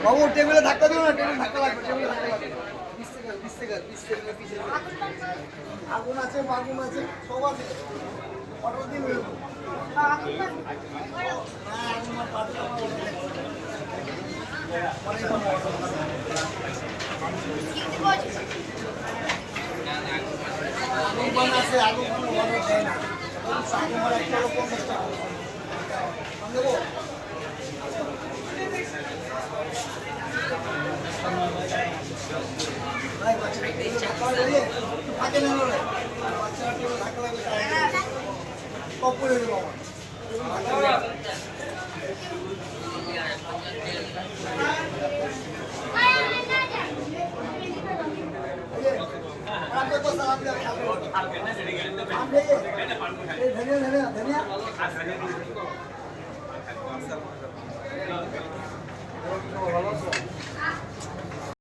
বাবু টেবিলে ধাক্কা দিও না, টেবিলে ধাক্কা লাগবে, টেবিলে ধাক্কা লাগবে। 20 সেকেন্ড পিছিয়ে আগুন আছে, বাগুন আছে, সব আছে। অর্ডার দিন হয়ে যাবে। আগুন আছে, আগুন অর্ডার দেয় না। আগুন মানে 50 টাকা দেবো। ভাই বাচ্চাটা ধাক্কা লাগে, থাকে না বলে বাচ্চাটা ধাক্কা লাগে, কপ করে দেবো আমার। धनिया